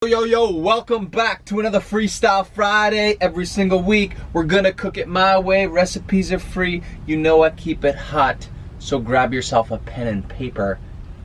Yo, welcome back to another Freestyle Friday. Every single week, we're gonna cook it my way. Recipes are free. You know I keep it hot. So grab yourself a pen and paper.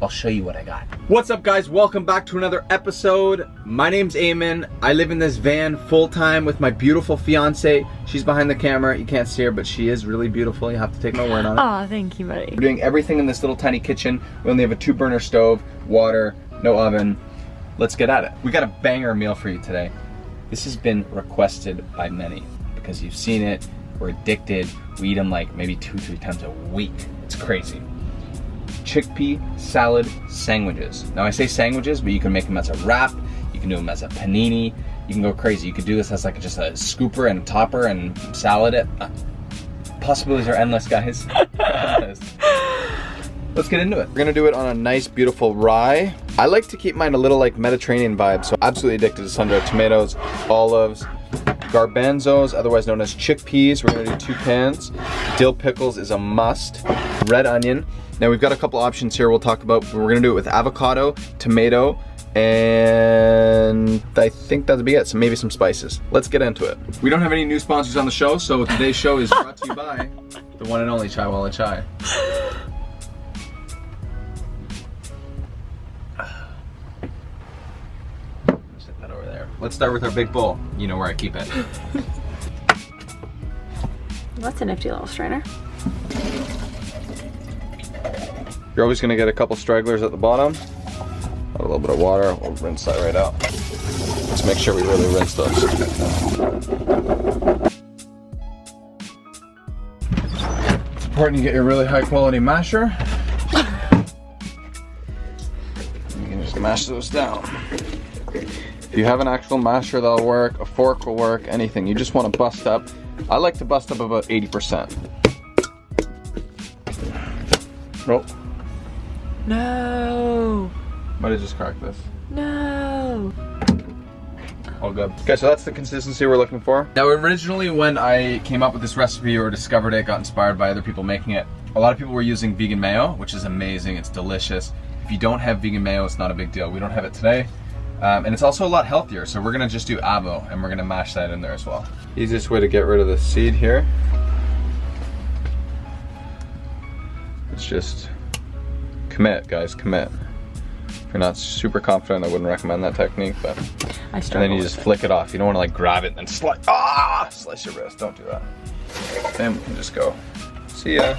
I'll show you what I got. What's up, guys? Welcome back to another episode. My name's Eamon. I live in this van full-time with my beautiful fiance. She's behind the camera. You can't see her, but she is really beautiful. You have to take my word on it. Aw, thank you, buddy. We're doing everything in this little tiny kitchen. We only have a 2-burner stove, water, no oven. Let's get at it. We got a banger meal for you today. This has been requested by many because you've seen it. We're addicted. We eat them like maybe 2-3 times a week. It's crazy. Chickpea salad sandwiches. Now I say sandwiches, but you can make them as a wrap. You can do them as a panini. You can go crazy. You could do this as like just a scooper and a topper and salad it. Possibilities are endless, guys. Endless. Let's get into it. We're gonna do it on a nice, beautiful rye. I like to keep mine a little like Mediterranean vibe, so absolutely addicted to sun-dried tomatoes, olives, garbanzos, otherwise known as chickpeas. We're gonna do 2 cans. Dill pickles is a must. Red onion. Now we've got a couple options here we'll talk about, but we're gonna do it with avocado, tomato, and I think that'll be it. So maybe some spices. Let's get into it. We don't have any new sponsors on the show, so today's show is brought to you by the one and only Chai Walla Chai. Set that over there. Let's start with our big bowl. You know where I keep it. That's a nifty little strainer. You're always gonna get a couple stragglers at the bottom. Add a little bit of water, we'll rinse that right out. Let's make sure we really rinse those. It's important you get your really high quality masher. You can just mash those down. If you have an actual masher, that'll work. A fork will work, anything. You just wanna bust up. I like to bust up about 80%. Oh. No. Might have just cracked this. No. All good. Okay, so that's the consistency we're looking for. Now, originally when I came up with this recipe or discovered it, got inspired by other people making it, a lot of people were using vegan mayo, which is amazing. It's delicious. If you don't have vegan mayo, it's not a big deal. We don't have it today. And it's also a lot healthier, so we're gonna just do avo, and we're gonna mash that in there as well. Easiest way to get rid of the seed here. It's just commit, guys, commit. If you're not super confident, I wouldn't recommend that technique, but I struggle. and then you just flick it off. You don't want to like grab it and then slice your wrist. Don't do that. Then we can just go. See ya.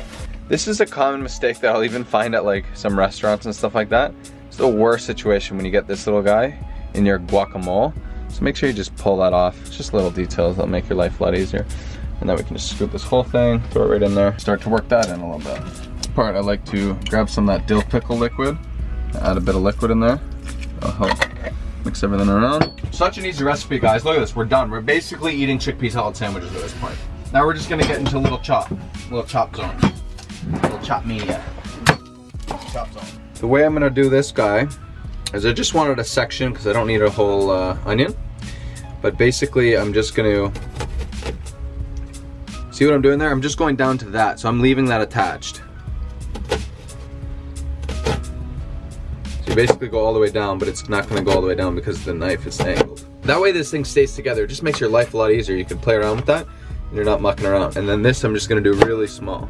This is a common mistake that I'll even find at like some restaurants and stuff like that. It's the worst situation when you get this little guy in your guacamole. So make sure you just pull that off. It's just little details that'll make your life a lot easier. And then we can just scoop this whole thing, throw it right in there, start to work that in a little bit. Part, I like to grab some of that dill pickle liquid, add a bit of liquid in there. That'll help mix everything around. Such an easy recipe, guys. Look at this, we're done. We're basically eating chickpea salad sandwiches at this point. Now we're just gonna get into a little chop zone. Little chop media. Chop zone. The way I'm gonna do this guy is I just wanted a section because I don't need a whole onion. But basically I'm just gonna, see what I'm doing there? I'm just going down to that, so I'm leaving that attached. You basically go all the way down, but it's not gonna go all the way down because the knife is angled. That way this thing stays together. It just makes your life a lot easier. You can play around with that and you're not mucking around. And then this I'm just gonna do really small.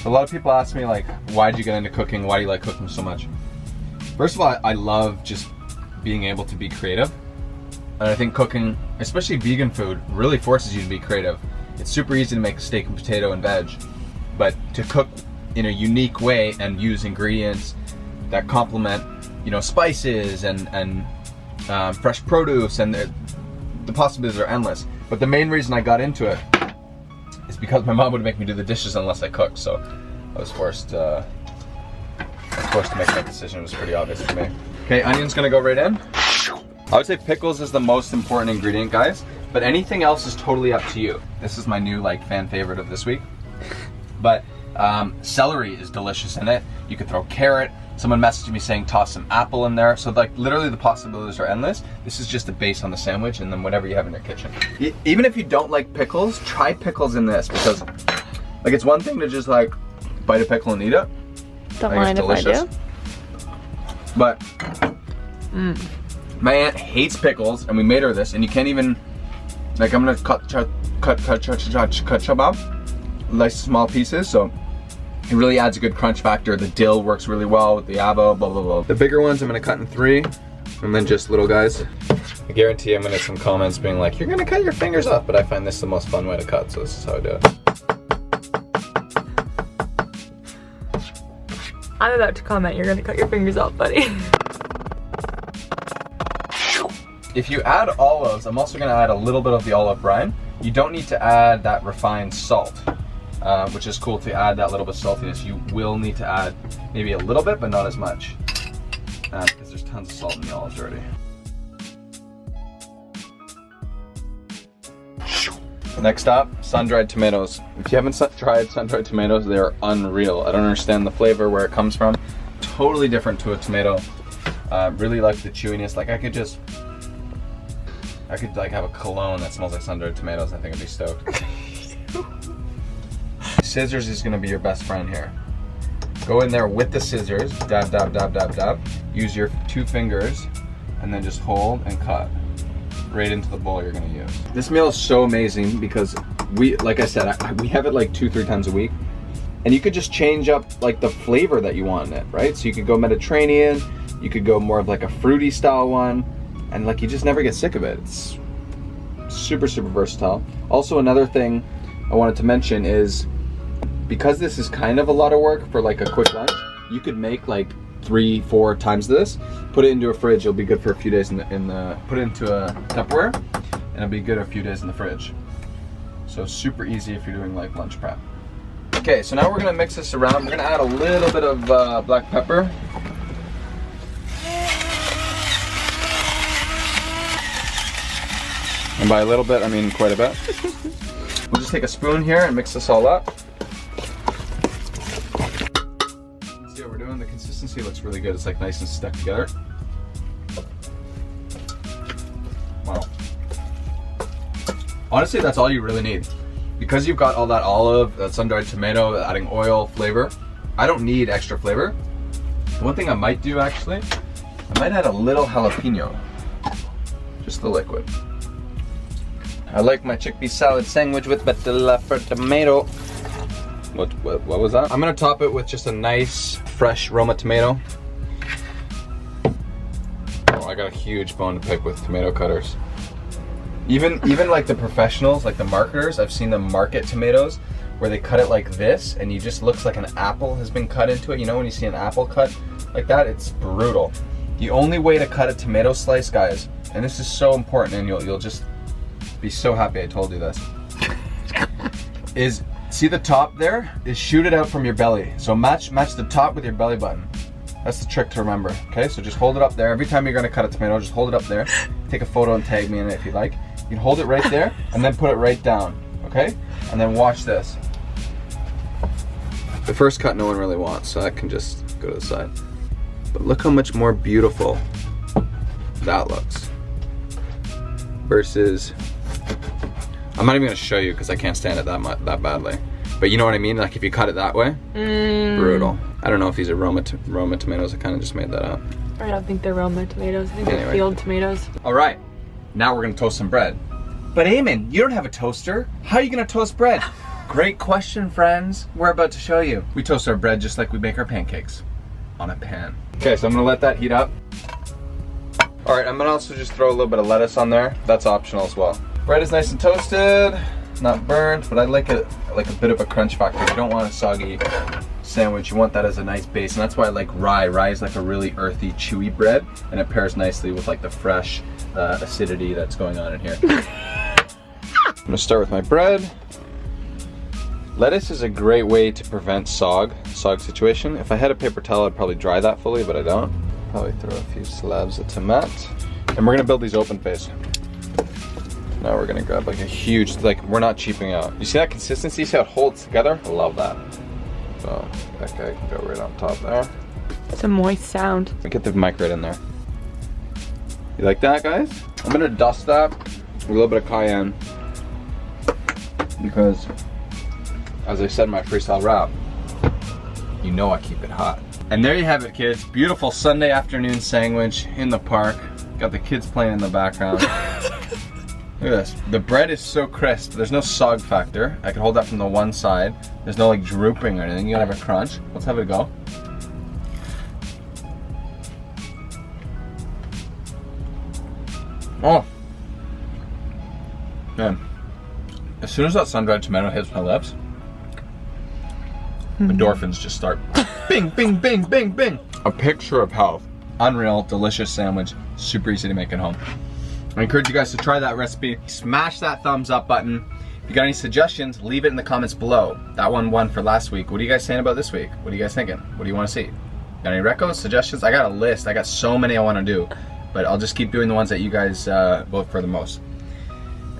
A lot of people ask me like, why'd you get into cooking? Why do you like cooking so much? First of all, I love just being able to be creative. And I think cooking, especially vegan food, really forces you to be creative. It's super easy to make a steak and potato and veg, but to cook in a unique way and use ingredients that complement, you know, spices and fresh produce, and the possibilities are endless. But the main reason I got into it is because my mom would make me do the dishes unless I cooked, so I was forced to make that decision. It was pretty obvious for me. Okay, onion's gonna go right in. I would say pickles is the most important ingredient, guys, but anything else is totally up to you. This is my new like fan favorite of this week. But celery is delicious in it. You could throw carrot. Someone messaged me saying toss some apple in there. So like literally the possibilities are endless. This is just the base on the sandwich and then whatever you have in your kitchen. Even if you don't like pickles, try pickles in this because like it's one thing to just like bite a pickle and eat it. Don't mind if I do. But My aunt hates pickles, and we made her this, and you can't even, like, I'm gonna cut up nice small pieces, so it really adds a good crunch factor. The dill works really well with the avo, blah, blah, blah. The bigger ones I'm gonna cut in 3, and then just little guys. I guarantee I'm gonna get some comments being like, you're gonna cut your fingers off, but I find this the most fun way to cut, so this is how I do it. I'm about to comment, you're gonna cut your fingers off, buddy. If you add olives, I'm also gonna add a little bit of the olive brine. You don't need to add that refined salt, which is cool to add that little bit of saltiness. You will need to add maybe a little bit, but not as much, because there's tons of salt in the olives already. Next up, sun-dried tomatoes. If you haven't tried sun-dried tomatoes, they are unreal. I don't understand the flavor, where it comes from. Totally different to a tomato. Really like the chewiness. Like I could like have a cologne that smells like sun-dried tomatoes. I think I'd be stoked. Scissors is gonna be your best friend here. Go in there with the scissors, dab, dab, dab, dab, dab. Use your 2 fingers, and then just hold and cut right into the bowl you're gonna use. This meal is so amazing because like I said, we have it like 2-3 times a week, and you could just change up like the flavor that you want in it, right? So you could go Mediterranean, you could go more of like a fruity style one, and like you just never get sick of it. It's super, super versatile. Also, another thing I wanted to mention is, because this is kind of a lot of work for like a quick lunch, you could make like 3-4 times this, put it into a fridge. It'll be good for a few days put it into a Tupperware, and it'll be good a few days in the fridge. So super easy if you're doing like lunch prep. Okay, so now we're gonna mix this around. We're gonna add a little bit of black pepper. And by a little bit, I mean quite a bit. We'll just take a spoon here and mix this all up. See what we're doing? The consistency looks really good. It's like nice and stuck together. Wow. Honestly, that's all you really need. Because you've got all that olive, that sun-dried tomato, adding oil, flavor, I don't need extra flavor. The one thing I might do actually, I might add a little jalapeno. Just the liquid. I like my chickpea salad sandwich with for tomato. What was that? I'm gonna top it with just a nice fresh Roma tomato. Oh, I got a huge bone to pick with tomato cutters. Even like the professionals, like the marketers, I've seen them market tomatoes where they cut it like this, and you just looks like an apple has been cut into it. You know when you see an apple cut like that, it's brutal. The only way to cut a tomato slice, guys, and this is so important, and you'll just be so happy I told you this, is see the top there? Is shoot it out from your belly. So match the top with your belly button. That's the trick to remember. Okay, so just hold it up there. Every time you're gonna cut a tomato, just hold it up there. Take a photo and tag me in it if you like. You can hold it right there and then put it right down. Okay? And then watch this. The first cut no one really wants, so that can just go to the side. But look how much more beautiful that looks. Versus, I'm not even gonna show you because I can't stand it that badly. But you know what I mean? Like if you cut it that way, brutal. I don't know if these are Roma tomatoes. I kind of just made that up. I don't think they're Roma tomatoes. I think they're field tomatoes. All right, now we're gonna toast some bread. But Eamon, you don't have a toaster. How are you gonna toast bread? Great question, friends. We're about to show you. We toast our bread just like we make our pancakes, on a pan. Okay, so I'm gonna let that heat up. All right, I'm gonna also just throw a little bit of lettuce on there. That's optional as well. Bread is nice and toasted, not burnt, but I like a bit of a crunch factor. You don't want a soggy sandwich. You want that as a nice base, and that's why I like rye. Rye is like a really earthy, chewy bread, and it pairs nicely with like the fresh acidity that's going on in here. I'm gonna start with my bread. Lettuce is a great way to prevent sog situation. If I had a paper towel, I'd probably dry that fully, but I don't. Probably throw a few slabs of tomato. And we're gonna build these open face. Now we're gonna grab like a huge, like we're not cheaping out. You see that consistency? See how it holds together? I love that. So that guy can go right on top there. It's a moist sound. Get the mic right in there. You like that, guys? I'm gonna dust that with a little bit of cayenne because, as I said in my freestyle rap, you know I keep it hot. And there you have it, kids. Beautiful Sunday afternoon sandwich in the park. Got the kids playing in the background. Look at this. The bread is so crisp. There's no sog factor. I can hold that from the one side. There's no like drooping or anything. You gotta have a crunch. Let's have it go. Oh. Man. As soon as that sun-dried tomato hits my lips, endorphins just start. Bing, bing, bing, bing, bing. A picture of health. Unreal, delicious sandwich. Super easy to make at home. I encourage you guys to try that recipe. Smash that thumbs up button. If you got any suggestions, leave it in the comments below. That one won for last week. What are you guys saying about this week? What are you guys thinking? What do you want to see? Got any recos, suggestions? I got a list. I got so many I want to do. But I'll just keep doing the ones that you guys vote for the most.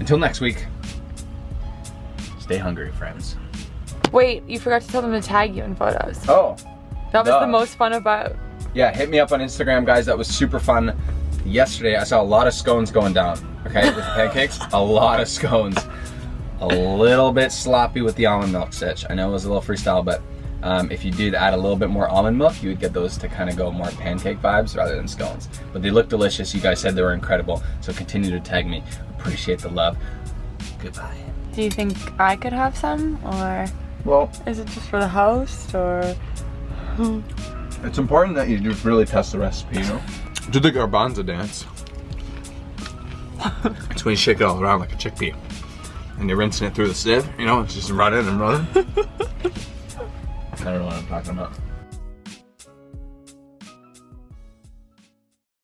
Until next week, stay hungry, friends. Wait, you forgot to tell them to tag you in photos. Oh. That was the most fun about. Yeah, hit me up on Instagram, guys. That was super fun. Yesterday, I saw a lot of scones going down, okay, with the pancakes. A lot of scones. A little bit sloppy with the almond milk stitch. I know it was a little freestyle, but if you did add a little bit more almond milk, you would get those to kind of go more pancake vibes rather than scones. But they look delicious. You guys said they were incredible, so continue to tag me. Appreciate the love. Goodbye. Do you think I could have some, or Well, is it just for the host, or? it's important that you just really test the recipe, you know? Do the garbanzo dance. It's when you shake it all around like a chickpea. And you're rinsing it through the sieve, you know, it's just running and running. I don't know what I'm talking about.